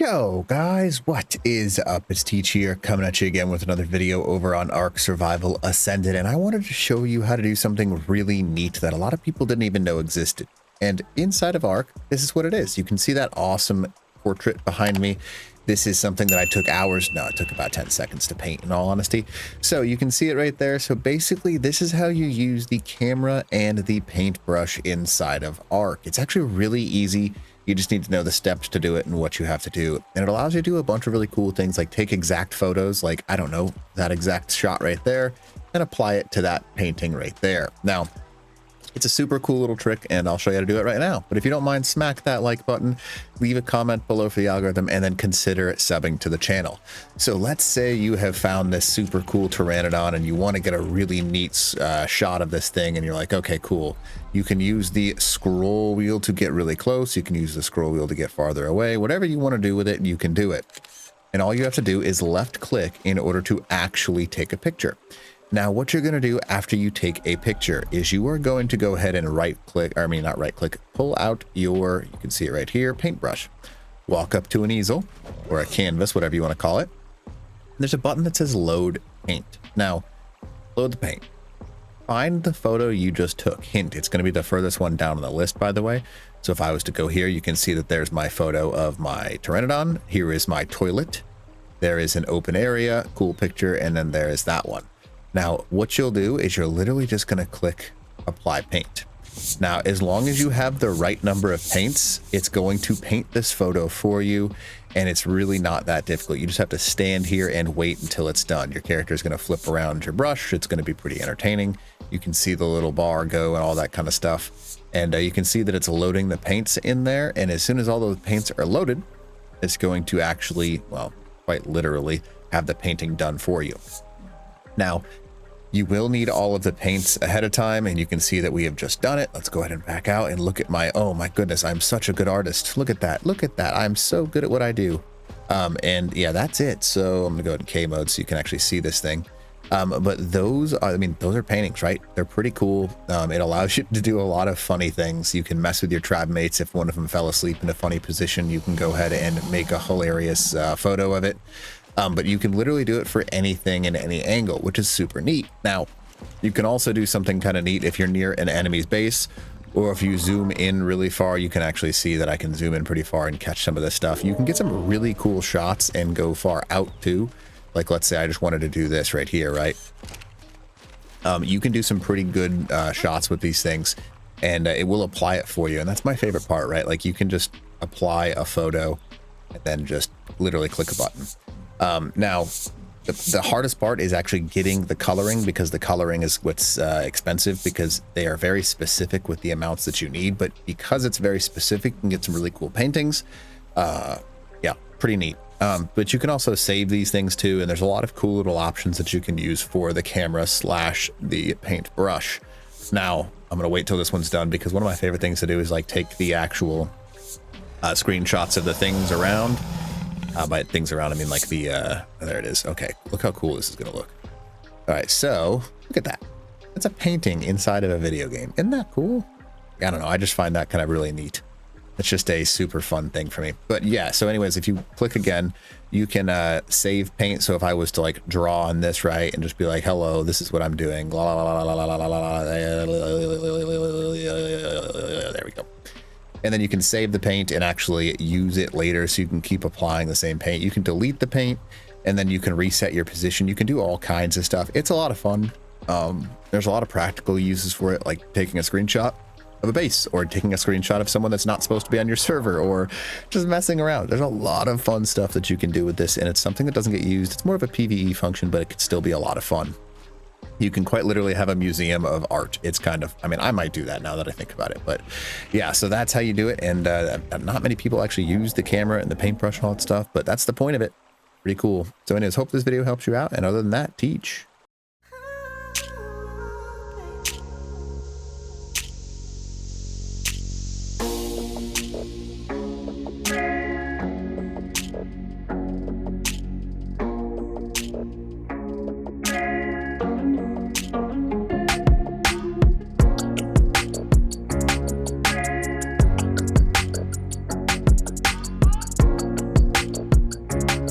Yo guys, what is up? It's Teach here, coming at you again with another video over on Ark Survival Ascended, and I wanted to show you how to do something really neat that a lot of people didn't even know existed. And inside of Ark, this is what it is. You can see that awesome portrait behind me. This is something that I took hours, no, it took about 10 seconds to paint in all honesty. So you can see it right there. So basically this is how you use the camera and the paintbrush inside of Ark. It's actually really easy. You just need to know the steps to do it and what you have to do. And it allows you to do a bunch of really cool things like take exact photos, like, I don't know, that exact shot right there, and apply it to that painting right there. Now, it's a super cool little trick, and I'll show you how to do it right now. But if you don't mind, smack that like button, leave a comment below for the algorithm, and then consider subbing to the channel. So let's say you have found this super cool pteranodon and you want to get a really neat shot of this thing, and you're like, okay, cool. You can use the scroll wheel to get really close. You can use the scroll wheel to get farther away. Whatever you want to do with it, you can do it. And all you have to do is left click in order to actually take a picture. Now, what you're going to do after you take a picture is you are going to go ahead and pull out your, you can see it right here, paintbrush. Walk up to an easel or a canvas, whatever you want to call it. There's a button that says load paint. Now, load the paint. Find the photo you just took. Hint, it's going to be the furthest one down on the list, by the way. So if I was to go here, you can see that there's my photo of my pteranodon. Here is my toilet. There is an open area, cool picture, and then there is that one. Now, what you'll do is you're literally just going to click apply paint. Now, as long as you have the right number of paints, it's going to paint this photo for you. And it's really not that difficult. You just have to stand here and wait until it's done. Your character is going to flip around your brush. It's going to be pretty entertaining. You can see the little bar go and all that kind of stuff. And you can see that it's loading the paints in there. And as soon as all those paints are loaded, it's going to actually, well, quite literally have the painting done for you. Now, you will need all of the paints ahead of time, and you can see that we have just done it. Let's go ahead and back out and look at my, oh my goodness, I'm such a good artist. Look at that. Look at that. I'm so good at what I do. And yeah, that's it. So I'm gonna go to K mode so you can actually see this thing. But those are, I mean, those are paintings, right? They're pretty cool. It allows you to do a lot of funny things. You can mess with your tribe mates. If one of them fell asleep in a funny position, you can go ahead and make a hilarious photo of it. But you can literally do it for anything in any angle, which is super neat. Now, you can also do something kind of neat if you're near an enemy's base, or if you zoom in really far. You can actually see that I can zoom in pretty far and catch some of this stuff. You can get some really cool shots and go far out too. Like, let's say I just wanted to do this right here, right? You can do some pretty good shots with these things, and it will apply it for you. And that's my favorite part, right? Like, you can just apply a photo and then just literally click a button. Now, the hardest part is actually getting the coloring, because the coloring is what's expensive, because they are very specific with the amounts that you need. But because it's very specific, you can get some really cool paintings. Yeah, pretty neat. But you can also save these things too, and there's a lot of cool little options that you can use for the camera / the paintbrush. Now, I'm gonna wait till this one's done, because one of my favorite things to do is like take the actual screenshots of the things around. By things around, I mean like the, there it is. Okay, look how cool this is gonna look. All right, so look at that. It's a painting inside of a video game. Isn't that cool? I don't know, I just find that kind of really neat. It's just a super fun thing for me. But yeah, so anyways, if you click again, you can save paint. So if I was to like draw on this, right, and just be like, hello, this is what I'm doing. La, la, la, la, la, la, la, la, there we go. And then you can save the paint and actually use it later, so you can keep applying the same paint. You can delete the paint, and then you can reset your position. You can do all kinds of stuff. It's a lot of fun. There's a lot of practical uses for it, like taking a screenshot of a base, or taking a screenshot of someone that's not supposed to be on your server, or just messing around. There's a lot of fun stuff that you can do with this, and it's something that doesn't get used. It's more of a PvE function, but it could still be a lot of fun. You can quite literally have a museum of art. It's kind of, I mean, I might do that now that I think about it, but yeah, so that's how you do it. And not many people actually use the camera and the paintbrush and all that stuff, but that's the point of it. Pretty cool. So anyways, hope this video helps you out. And other than that, teach.